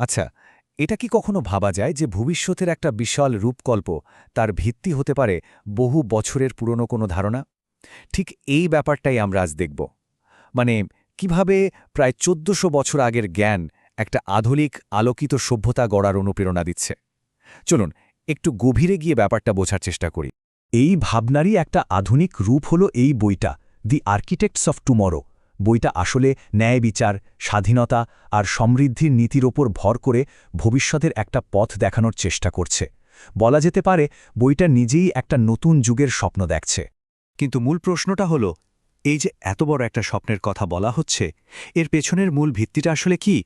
আচ্ছা, এটা কি কখনো ভাবা যায় যে ভবিষ্যতের একটা বিশাল রূপকল্প তার ভিত্তি হতে পারে বহু বছরের পুরনো কোনো ধারণা? ঠিক এই ব্যাপারটাই আমরা আজ দেখব। মানে কিভাবে প্রায় ১৪০০ বছর আগের জ্ঞান একটা আধুনিক আলোকিত সভ্যতা গড়ার অনুপ্রেরণা দিচ্ছে। চলুন একটু গভীরে গিয়ে ব্যাপারটা বোঝার চেষ্টা করি। এই ভাবনারই একটা আধুনিক রূপ হলো এই বইটা, দি আর্কিটেক্টস অফ টুমরো। বইটা আসলে ন্যায় বিচার, স্বাধীনতা আর সমৃদ্ধির নীতির ওপর ভর করে ভবিষ্যতের একটা পথ দেখানোর চেষ্টা করছে। বলা যেতে পারে বইটা নিজেই একটা নতুন যুগের স্বপ্ন দেখছে। কিন্তু মূল প্রশ্নটা হলো, এই যে এত বড় একটা স্বপ্নের কথা বলা হচ্ছে, এর পেছনের মূল ভিত্তিটা আসলে কি?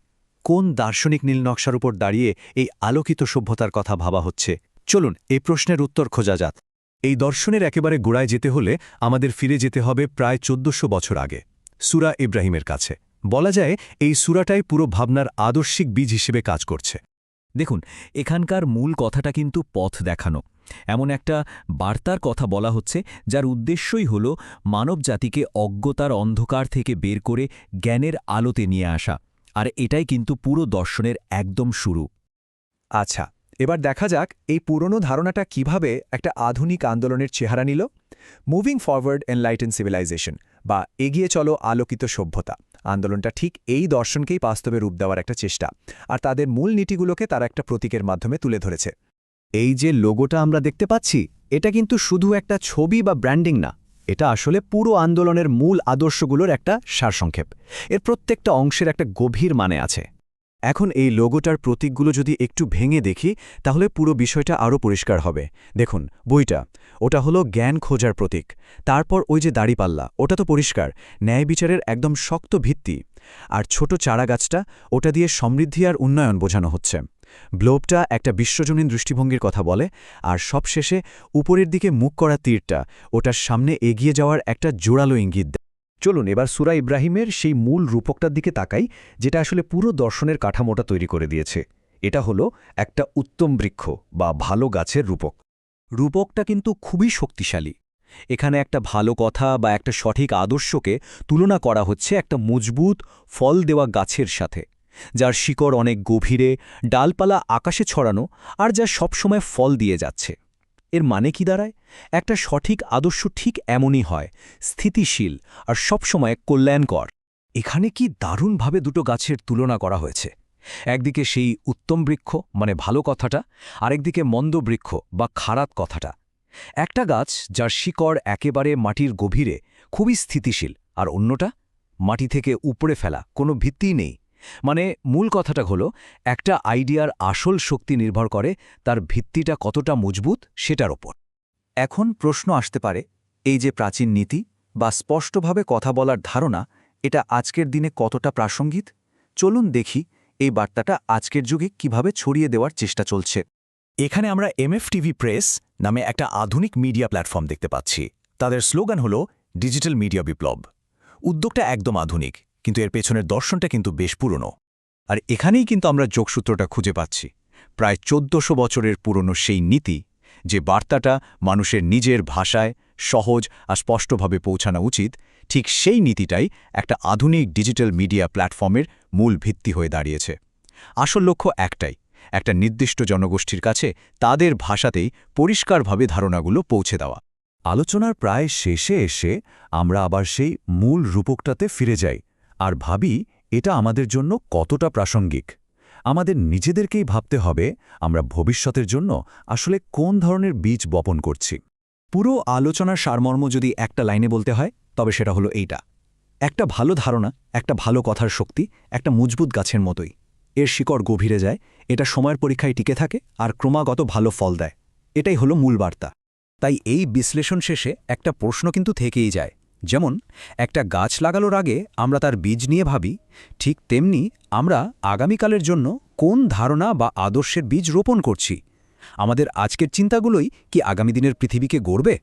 কোন দার্শনিক নীলনকশার উপর দাঁড়িয়ে এই আলোকিত সভ্যতার কথা ভাবা হচ্ছে? চলুন এই প্রশ্নের উত্তর খোঁজা যাক। এই দর্শনের একেবারে গোড়ায় যেতে হলে আমাদের ফিরে যেতে হবে প্রায় ১৪০০ বছর আগে, সূরা ইব্রাহিমের কাছে। বলা যায় এই সূরাটাই পুরো ভাবনার আদর্শিক বীজ হিসেবে কাজ করছে। দেখুন, এখানকার মূল কথাটা কিন্তু পথ দেখানো। এমন একটা বার্তার কথা বলা হচ্ছে যার উদ্দেশ্যই হল মানবজাতিকে অজ্ঞতার অন্ধকার থেকে বের করে জ্ঞানের আলোতে নিয়ে আসা। আর এটাই কিন্তু পুরো দর্শনের একদম শুরু। আচ্ছা, এবার দেখা যাক এই পুরনো ধারণাটা কিভাবে একটা আধুনিক আন্দোলনের চেহারা নিল। মুভিং ফরওয়ার্ড এনলাইটেন সিভিলাইজেশন বা এগিয়ে চলো আলোকিত সভ্যতা আন্দোলনটা ঠিক এই দর্শনকেই বাস্তবে রূপ দেওয়ার একটা চেষ্টা, আর তাদের মূল নীতিগুলোকে তারা একটা প্রতীকের মাধ্যমে তুলে ধরেছে। এই যে লোগোটা আমরা দেখতে পাচ্ছি, এটা কিন্তু শুধু একটা ছবি বা ব্র্যান্ডিং না, এটা আসলে পুরো আন্দোলনের মূল আদর্শগুলোর একটা সারসংক্ষেপ। এর প্রত্যেকটা অংশের একটা গভীর মানে আছে। এখন এই লোগোটার প্রতীকগুলো যদি একটু ভেঙে দেখি তাহলে পুরো বিষয়টা আরও পরিষ্কার হবে। দেখুন, বইটা ওটা হলো জ্ঞান খোঁজার প্রতীক। তারপর ওই যে দাড়িপাল্লা, ওটা তো পরিষ্কার ন্যায় বিচারের একদম শক্ত ভিত্তি। আর ছোট চারাগাছটা, ওটা দিয়ে সমৃদ্ধি আর উন্নয়ন বোঝানো হচ্ছে। গ্লোবটা একটা বিশ্বজনীন দৃষ্টিভঙ্গির কথা বলে, আর সবশেষে উপরের দিকে মুখ করা তীরটা ওটার সামনে এগিয়ে যাওয়ার একটা জোরালো ইঙ্গিত দেয়। চলুন এবার সূরা ইব্রাহিমের সেই মূল রূপকটার দিকে তাকাই, যেটা আসলে পুরো দর্শনের কাঠামোটা তৈরি করে দিয়েছে। এটা হলো একটা উত্তম বৃক্ষ বা ভালো গাছের রূপক। রূপকটা কিন্তু খুবই শক্তিশালী। এখানে একটা ভালো কথা বা একটা সঠিক আদর্শকে তুলনা করা হচ্ছে একটা মজবুত ফল দেওয়া গাছের সাথে, যার শিকড় অনেক গভীরে, ডালপালা আকাশে ছড়ানো, আর যা সবসময় ফল দিয়ে যাচ্ছে। এর মানে কি দাঁড়ায়? একটা সঠিক আদর্শ ঠিক এমনই হয়, স্থিতিশীল আর সবসময় কল্যাণকর। এখানে কি দারুণভাবে দুটো গাছের তুলনা করা হয়েছে। একদিকে সেই উত্তম বৃক্ষ মানে ভালো কথাটা, আরেকদিকে মন্দ বৃক্ষ বা খারাপ কথাটা। একটা গাছ যার শিকড় একেবারে মাটির গভীরে, খুবই স্থিতিশীল, আর অন্যটা মাটি থেকে উপড়ে ফেলা, কোনো ভিত্তিই নেই। মানে মূল কথাটা হলো, একটা আইডিয়ার আসল শক্তি নির্ভর করে তার ভিত্তিটা কতটা মজবুত সেটার ওপর। এখন প্রশ্ন আসতে পারে, এই যে প্রাচীন নীতি বা স্পষ্টভাবে কথা বলার ধারণা, এটা আজকের দিনে কতটা প্রাসঙ্গিক? চলুন দেখি এই বার্তাটা আজকের যুগে কিভাবে ছড়িয়ে দেওয়ার চেষ্টা চলছে। এখানে আমরা এমএফটিভি প্রেস নামে একটা আধুনিক মিডিয়া প্ল্যাটফর্ম দেখতে পাচ্ছি। তাদের স্লোগান হলো ডিজিটাল মিডিয়া বিপ্লব। উদ্যোগটা একদম আধুনিক, কিন্তু এর পেছনের দর্শনটা কিন্তু বেশ পুরনো। আর এখানেই কিন্তু আমরা যোগসূত্রটা খুঁজে পাচ্ছি। প্রায় ১৪০০ বছরের পুরনো সেই নীতি, যে বার্তাটা মানুষের নিজের ভাষায় সহজ আর স্পষ্টভাবে পৌঁছানো উচিত, ঠিক সেই নীতিটাই একটা আধুনিক ডিজিটাল মিডিয়া প্ল্যাটফর্মের মূল ভিত্তি হয়ে দাঁড়িয়েছে। আসল লক্ষ্য একটাই, একটা নির্দিষ্ট জনগোষ্ঠীর কাছে তাদের ভাষাতেই পরিষ্কারভাবে ধারণাগুলো পৌঁছে দেওয়া। আলোচনার প্রায় শেষে এসে আমরা আবার সেই মূল রূপকটাতে ফিরে যাই আর ভাবি এটা আমাদের জন্য কতটা প্রাসঙ্গিক। আমাদের নিজেদেরকেই ভাবতে হবে আমরা ভবিষ্যতের জন্য আসলে কোন ধরনের বীজ বপন করছি। পুরো আলোচনার সারমর্ম যদি একটা লাইনে বলতে হয়, তবে সেটা হলো এইটা: একটা ভালো ধারণা, একটা ভালো কথার শক্তি একটা মজবুত গাছের মতোই। এর শিকড় গভীরে যায়, এটা সময়ের পরীক্ষায় টিকে থাকে আর ক্রমাগত ভালো ফল দেয়। এটাই হলো মূল বার্তা। তাই এই বিশ্লেষণ শেষে একটা প্রশ্ন কিন্তু থেকেই যায়। যেমন একটা গাছ লাগানোর আগে আমরা তার বীজ নিয়ে ভাবি, ঠিক তেমনি আমরা আগামীকালের জন্য কোন ধারণা বা আদর্শের বীজ রোপণ করছি। আমাদের আজকের চিন্তাগুলোই কি আগামী দিনের পৃথিবীকে গড়বে?